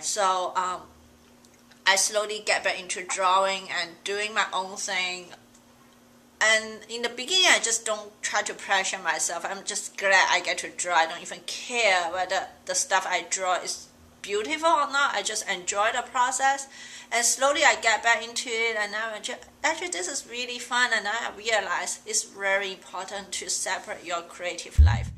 So I slowly get back into drawing and doing my own thing. And in the beginning, I just don't try to pressure myself. I'm just glad I get to draw. I don't even care whether the stuff I draw is beautiful or not. I just enjoy the process. And slowly I get back into it, and now actually this is really fun, and I realize it's very important to separate your creative life.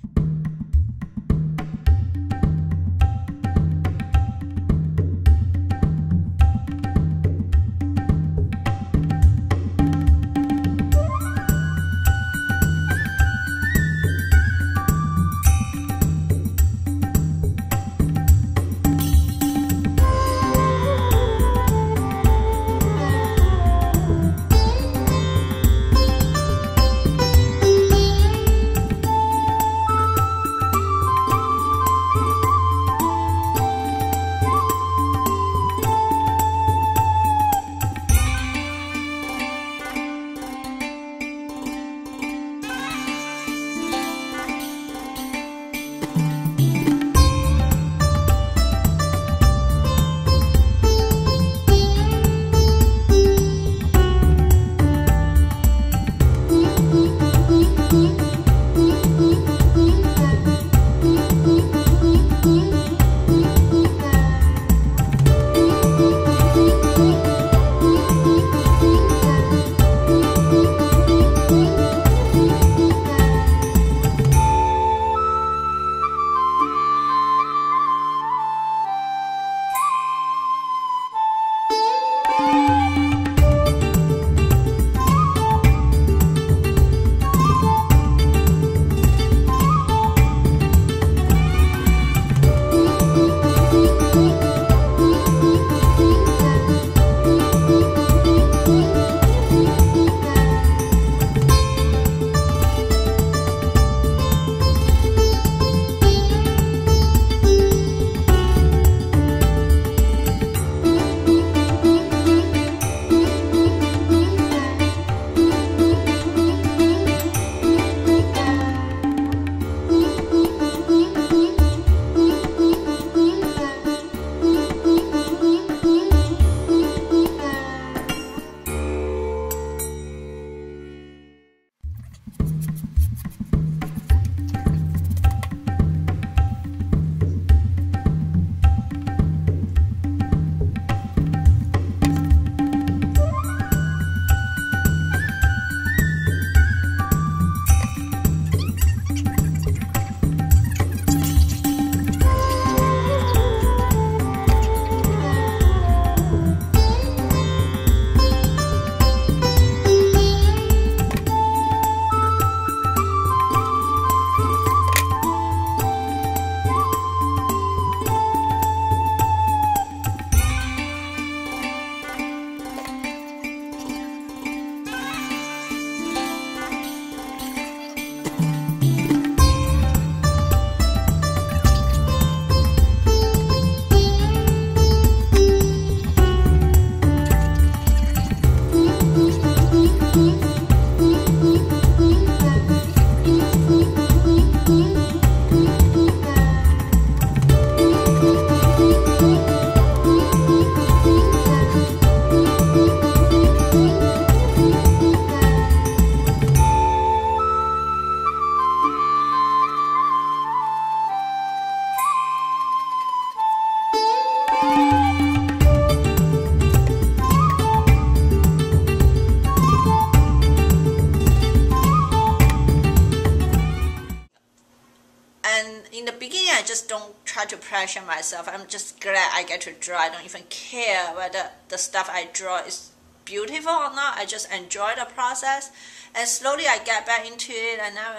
In the beginning, I just don't try to pressure myself. I'm just glad I get to draw. I don't even care whether the stuff I draw is beautiful or not. I just enjoy the process. And slowly I get back into it, and now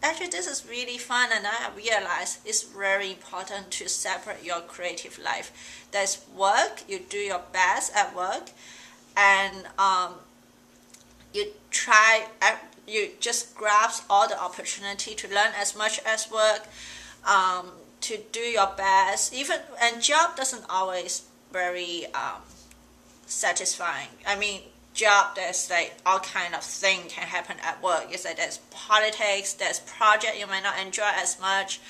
actually this is really fun, and I realize it's very important to separate your creative life. There's work, you do your best at work, and you just grasp all the opportunity to learn as much as work, to do your best. And job doesn't always very satisfying. I mean, job, there's like all kind of thing can happen at work. It's like there's politics, there's project you might not enjoy as much,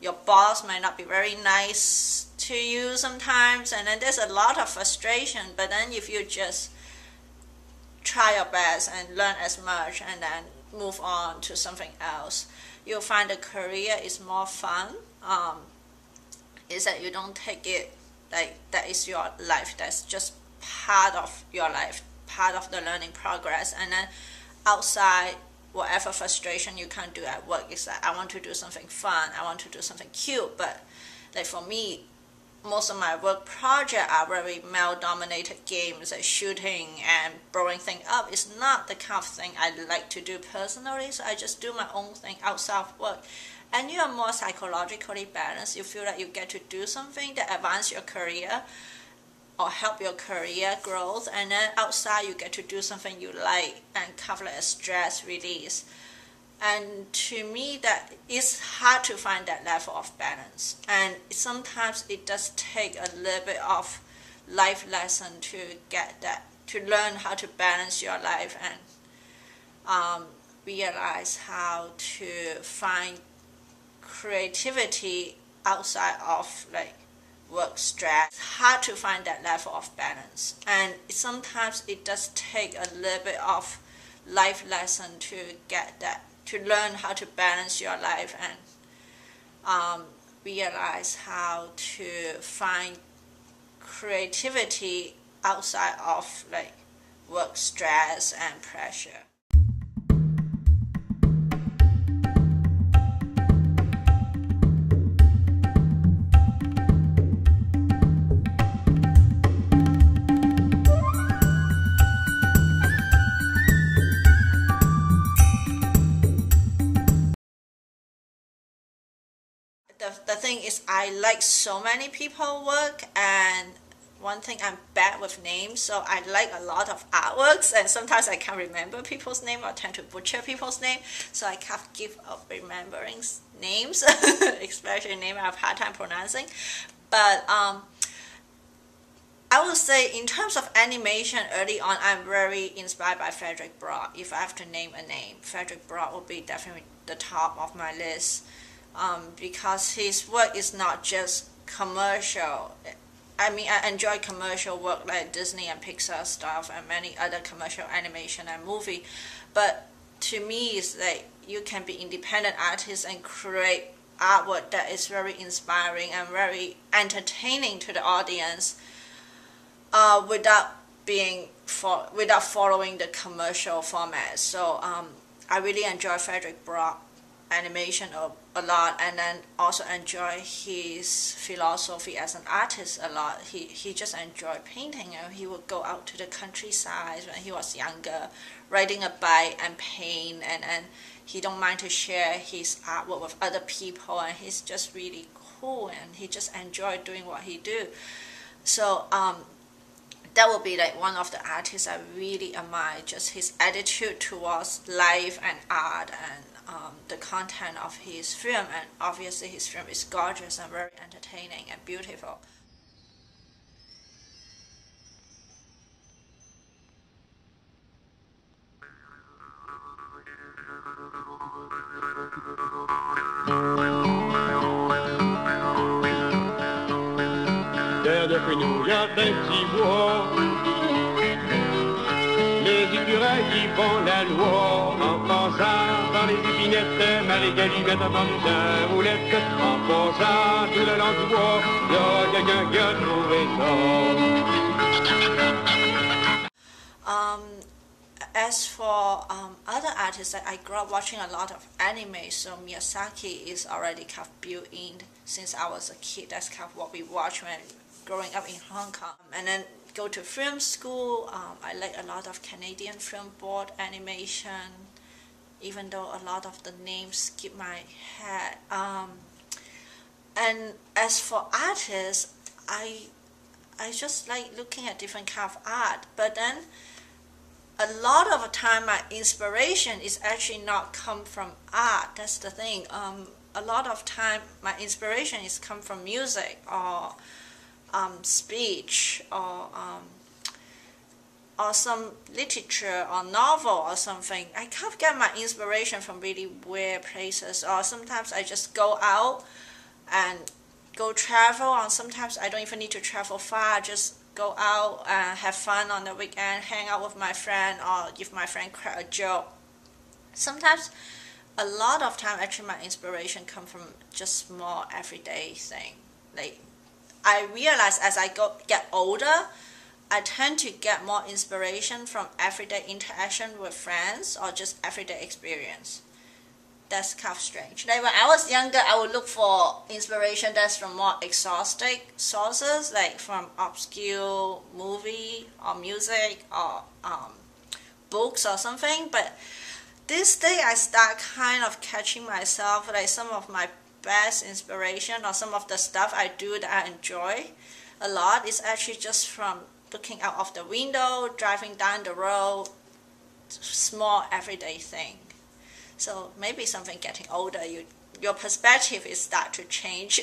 your boss might not be very nice to you sometimes, and then there's a lot of frustration. But then if you just try your best and learn as much and then move on to something else, you'll find the career is more fun. Is that you don't take it like that is your life, that's just part of your life, part of the learning progress. And then outside, whatever frustration you can't do at work is that I want to do something fun, I want to do something cute. But like for me, most of my work projects are very male-dominated games, like shooting and blowing things up. It's not the kind of thing I like to do personally, so I just do my own thing outside of work. And you are more psychologically balanced. You feel like you get to do something that advance your career or help your career growth, and then outside you get to do something you like and kind of like a stress release. And to me, that it's hard to find that level of balance, and sometimes it does take a little bit of life lesson to get that, to learn how to balance your life and realize how to find creativity outside of like work stress. It's hard to find that level of balance, and sometimes it does take a little bit of life lesson to get that, to learn how to balance your life and realize how to find creativity outside of like work stress and pressure. The thing is, I like so many people work, and one thing, I'm bad with names, so I like a lot of artworks, and sometimes I can't remember people's name or tend to butcher people's name, so I can't give up remembering names, especially names I have a hard time pronouncing. But I would say in terms of animation early on, I'm very inspired by Frederick Broad. If I have to name a name, Frederick Broad would be definitely the top of my list. Because his work is not just commercial. I mean, I enjoy commercial work like Disney and Pixar stuff and many other commercial animation and movie, but to me, it's like you can be independent artists and create artwork that is very inspiring and very entertaining to the audience, without following the commercial format. So I really enjoy Frederick Broad animation a lot, and then also enjoy his philosophy as an artist a lot. He just enjoyed painting, and he would go out to the countryside when he was younger, riding a bike and paint, and he don't mind to share his artwork with other people, and he's just really cool, and he just enjoyed doing what he do. So that would be like one of the artists I really admire, just his attitude towards life and art and the content of his film. And obviously his film is gorgeous and very entertaining and beautiful. Terre de fenouillard d'un petit bois, les écureuils qui font la loi, en passant dans les épinettes, Marie-Galie met entendu sa roulette, en passant tout le long du bois, il y a quelqu'un qui a trouvé ça. As for other artists, I grew up watching a lot of anime, so Miyazaki is already kind of built in since I was a kid. That's kind of what we watched when growing up in Hong Kong. And then go to film school. I like a lot of Canadian film board animation, even though a lot of the names skip my head. And as for artists, I just like looking at different kind of art, but then a lot of the time my inspiration is actually not come from art. That's the thing. A lot of time my inspiration is come from music or speech or some literature or novel or something. I can't get my inspiration from really weird places, or sometimes I just go out and go travel, and sometimes I don't even need to travel far. Just go out and have fun on the weekend, hang out with my friend, or if my friend crack a joke. Sometimes, a lot of time, actually, my inspiration come from just small everyday thing. Like, I realize as I get older, I tend to get more inspiration from everyday interaction with friends or just everyday experience. That's kind of strange. Like when I was younger, I would look for inspiration that's from more exhaustive sources, like from obscure movie or music or books or something. But this day, I start kind of catching myself, like some of my best inspiration or some of the stuff I do that I enjoy a lot is actually just from looking out of the window, driving down the road, small everyday thing. So maybe something getting older, your perspective is start to change.